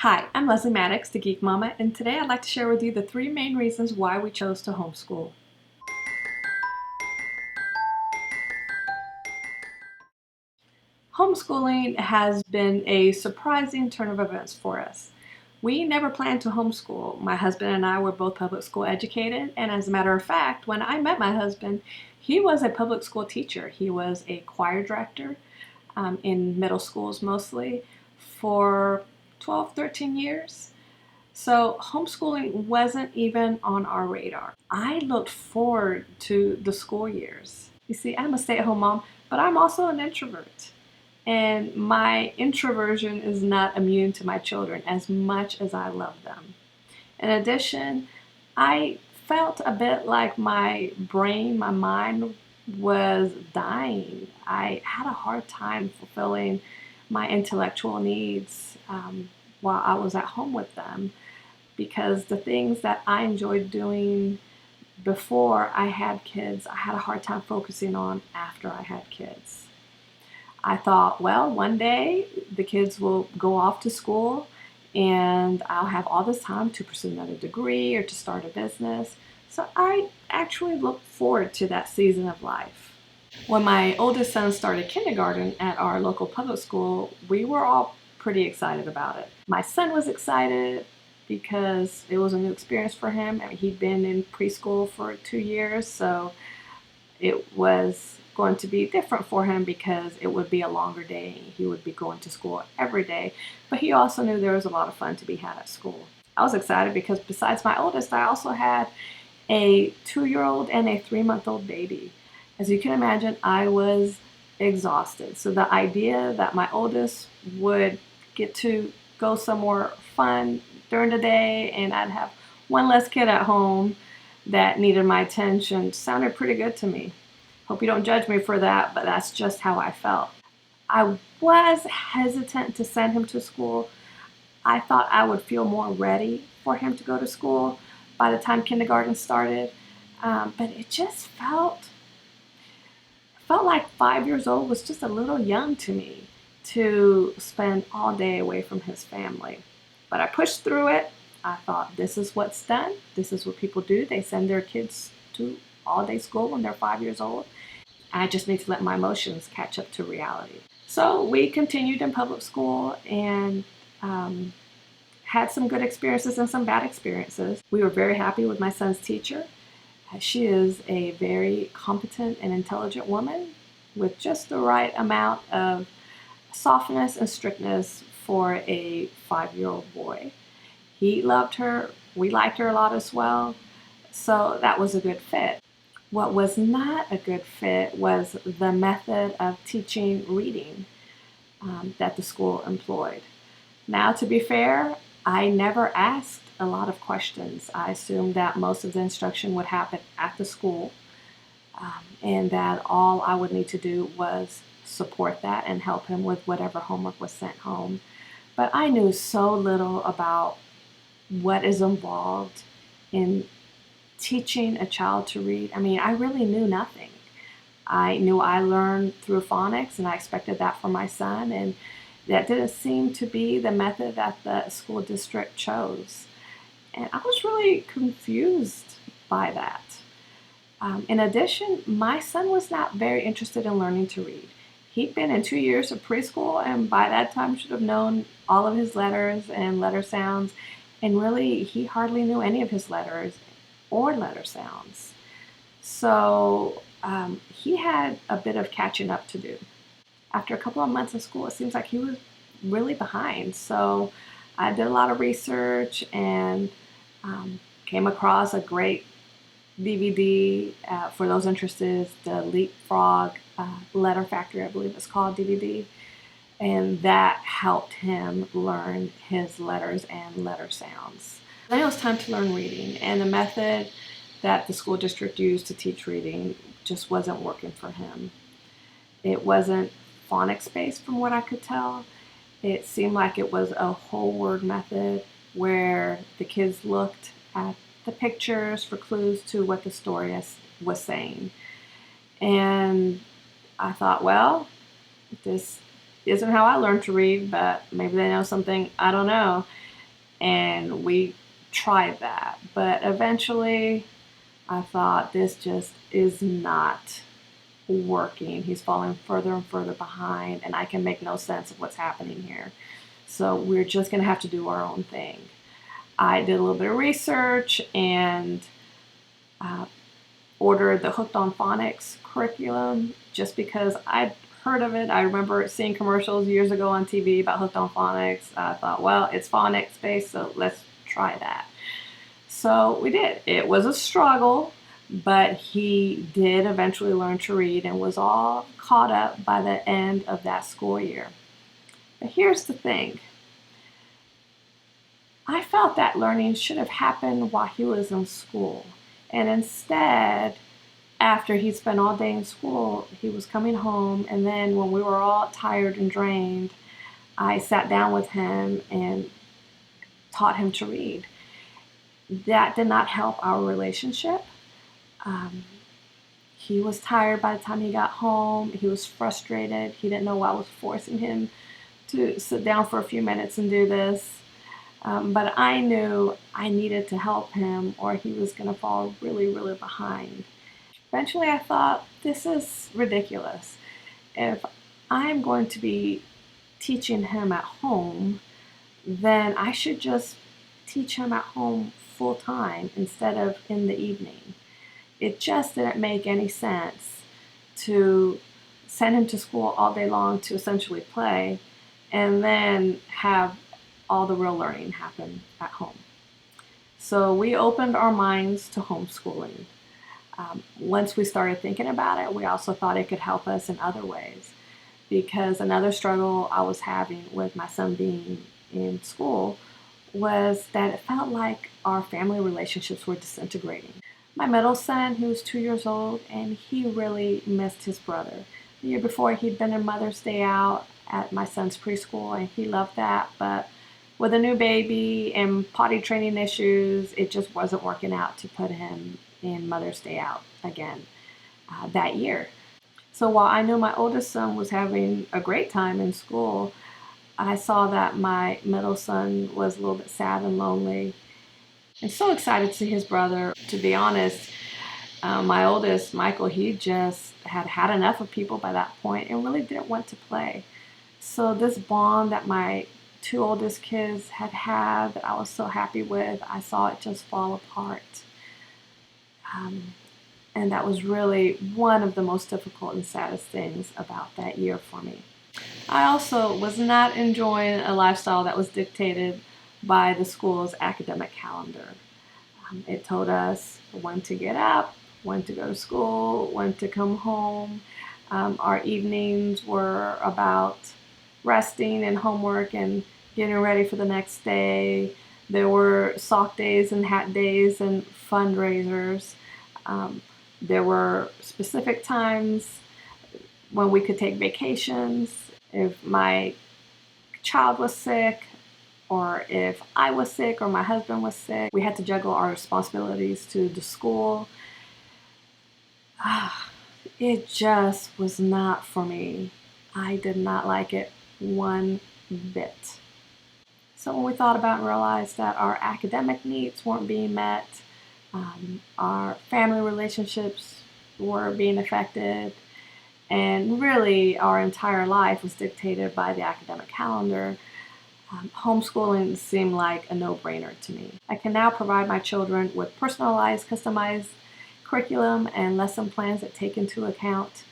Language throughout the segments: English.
Hi, I'm Leslie Maddox, the Geek Mama, and today I'd like to share with you the 3 main reasons why we chose to homeschool. Homeschooling has been a surprising turn of events for us. We never planned to homeschool. My husband and I were both public school educated, and as a matter of fact, when I met my husband, he was a public school teacher. He was a choir director in middle schools mostly for 12, 13 years. So homeschooling wasn't even on our radar. I looked forward to the school years. You see, I'm a stay-at-home mom, but I'm also an introvert. And my introversion is not immune to my children as much as I love them. In addition, I felt a bit like my brain, my mind was dying. I had a hard time fulfilling my intellectual needs while I was at home with them because the things that I enjoyed doing before I had kids, I had a hard time focusing on after I had kids. I thought, well, one day the kids will go off to school and I'll have all this time to pursue another degree or to start a business. So I actually looked forward to that season of life. When my oldest son started kindergarten at our local public school, we were all pretty excited about it. My son was excited because it was a new experience for him. I mean, he'd been in preschool for 2 years, so it was going to be different for him because it would be a longer day. He would be going to school every day, but he also knew there was a lot of fun to be had at school. I was excited because besides my oldest, I also had a 2-year-old and a 3-month-old baby. As you can imagine, I was exhausted. So the idea that my oldest would get to go somewhere fun during the day and I'd have one less kid at home that needed my attention sounded pretty good to me. Hope you don't judge me for that, but that's just how I felt. I was hesitant to send him to school. I thought I would feel more ready for him to go to school by the time kindergarten started, but it just felt like 5 years old was just a little young to me to spend all day away from his family. But I pushed through it. I thought, this is what's done. This is what people do. They send their kids to all-day school when they're 5 years old. I just need to let my emotions catch up to reality. So we continued in public school and had some good experiences and some bad experiences. We were very happy with my son's teacher. She is a very competent and intelligent woman with just the right amount of softness and strictness for a 5-year-old boy. He loved her. We liked her a lot as well. So that was a good fit. What was not a good fit was the method of teaching reading that the school employed. Now, to be fair, I never asked a lot of questions. I assumed that most of the instruction would happen at the school and that all I would need to do was support that and help him with whatever homework was sent home. But I knew so little about what is involved in teaching a child to read. I mean, I really knew nothing. I knew I learned through phonics and I expected that for my son, and that didn't seem to be the method that the school district chose. And I was really confused by that. In addition, my son was not very interested in learning to read. He'd been in 2 years of preschool and by that time should have known all of his letters and letter sounds, and really he hardly knew any of his letters or letter sounds. So he had a bit of catching up to do. After a couple of months of school, it seems like he was really behind. So I did a lot of research and came across a great DVD for those interested, the Leapfrog Letter Factory, I believe it's called, DVD. And that helped him learn his letters and letter sounds. Then it was time to learn reading, and the method that the school district used to teach reading just wasn't working for him. It wasn't phonics based from what I could tell. It seemed like it was a whole word method where the kids looked at the pictures for clues to what the story was saying. And I thought, well, this isn't how I learned to read, but maybe they know something I don't know. and we tried that. But eventually, I thought this just is not working. He's falling further and further behind, and I can make no sense of what's happening here. So we're just going to have to do our own thing. I did a little bit of research and uh, ordered the Hooked on Phonics curriculum just because I'd heard of it. I remember seeing commercials years ago on TV about Hooked on Phonics. I thought, well, it's phonics based, so let's try that. So we did. It was a struggle, but he did eventually learn to read and was all caught up by the end of that school year. But here's the thing. I felt that learning should have happened while he was in school. And instead, after he'd spent all day in school, he was coming home, and then when we were all tired and drained, I sat down with him and taught him to read. That did not help our relationship. Um, he was tired by the time he got home. He was frustrated. He didn't know why I was forcing him to sit down for a few minutes and do this. But I knew I needed to help him or he was going to fall really, really behind. Eventually I thought, this is ridiculous. If I'm going to be teaching him at home, then I should just teach him at home full time instead of in the evening. It just didn't make any sense to send him to school all day long to essentially play and then have all the real learning happen at home. So we opened our minds to homeschooling. Once we started thinking about it, we also thought it could help us in other ways, because another struggle I was having with my son being in school was that it felt like our family relationships were disintegrating. My middle son, who was 2 years old, and he really missed his brother. The year before, he'd been in Mother's Day out at my son's preschool, and he loved that, but with a new baby and potty training issues, it just wasn't working out to put him in Mother's Day out again that year. So while I knew my oldest son was having a great time in school, I saw that my middle son was a little bit sad and lonely and so excited to see his brother. To be honest, my oldest, Michael, he just had had enough of people by that point and really didn't want to play. So this bond that my two oldest kids had that I was so happy with, I saw it just fall apart. And that was really one of the most difficult and saddest things about that year for me. I also was not enjoying a lifestyle that was dictated by the school's academic calendar. It told us when to get up, when to go to school, when to come home. Our evenings were about resting and homework and getting ready for the next day. There were sock days and hat days and fundraisers. There were specific times when we could take vacations. If my child was sick, or if I was sick, or my husband was sick, we had to juggle our responsibilities to the school. It just was not for me. I did not like it one bit. So when we thought about and realized that our academic needs weren't being met, our family relationships were being affected, and really our entire life was dictated by the academic calendar, homeschooling seemed like a no-brainer to me. I can now provide my children with personalized, customized curriculum and lesson plans that take into account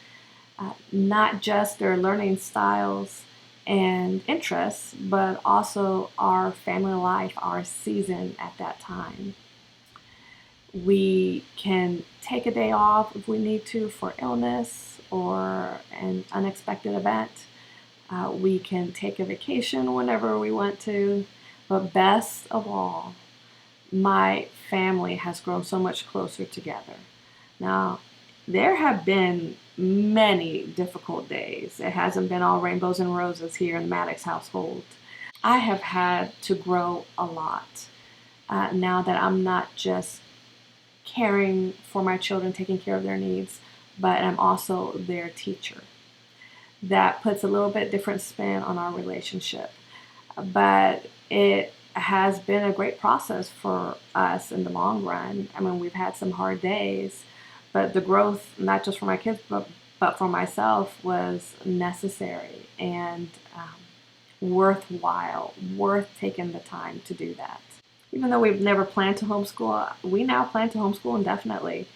not just their learning styles and interests, but also our family life, our season at that time. We can take a day off if we need to for illness or an unexpected event. We can take a vacation whenever we want to. But best of all, my family has grown so much closer together. Now, there have been many difficult days. It hasn't been all rainbows and roses here in the Maddox household. I have had to grow a lot now that I'm not just caring for my children, taking care of their needs, but I'm also their teacher. That puts a little bit different spin on our relationship, but it has been a great process for us in the long run. I mean, we've had some hard days, but the growth, not just for my kids, but for myself, was necessary and worthwhile, worth taking the time to do that. Even though we've never planned to homeschool, we now plan to homeschool indefinitely.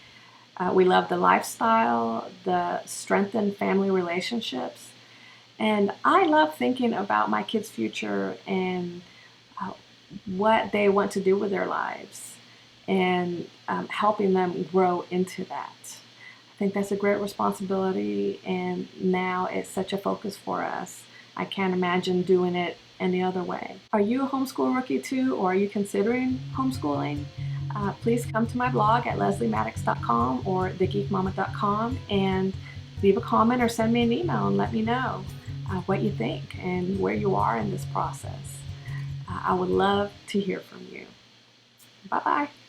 We love the lifestyle, the strengthened family relationships, and I love thinking about my kids' future and uh, what they want to do with their lives and helping them grow into that. I think that's a great responsibility, and now it's such a focus for us. I can't imagine doing it any other way. Are you a homeschool rookie too, or are you considering homeschooling? Please come to my blog at lesliemaddox.com or thegeekmama.com and leave a comment or send me an email and let me know what you think and where you are in this process. I would love to hear from you. Bye bye.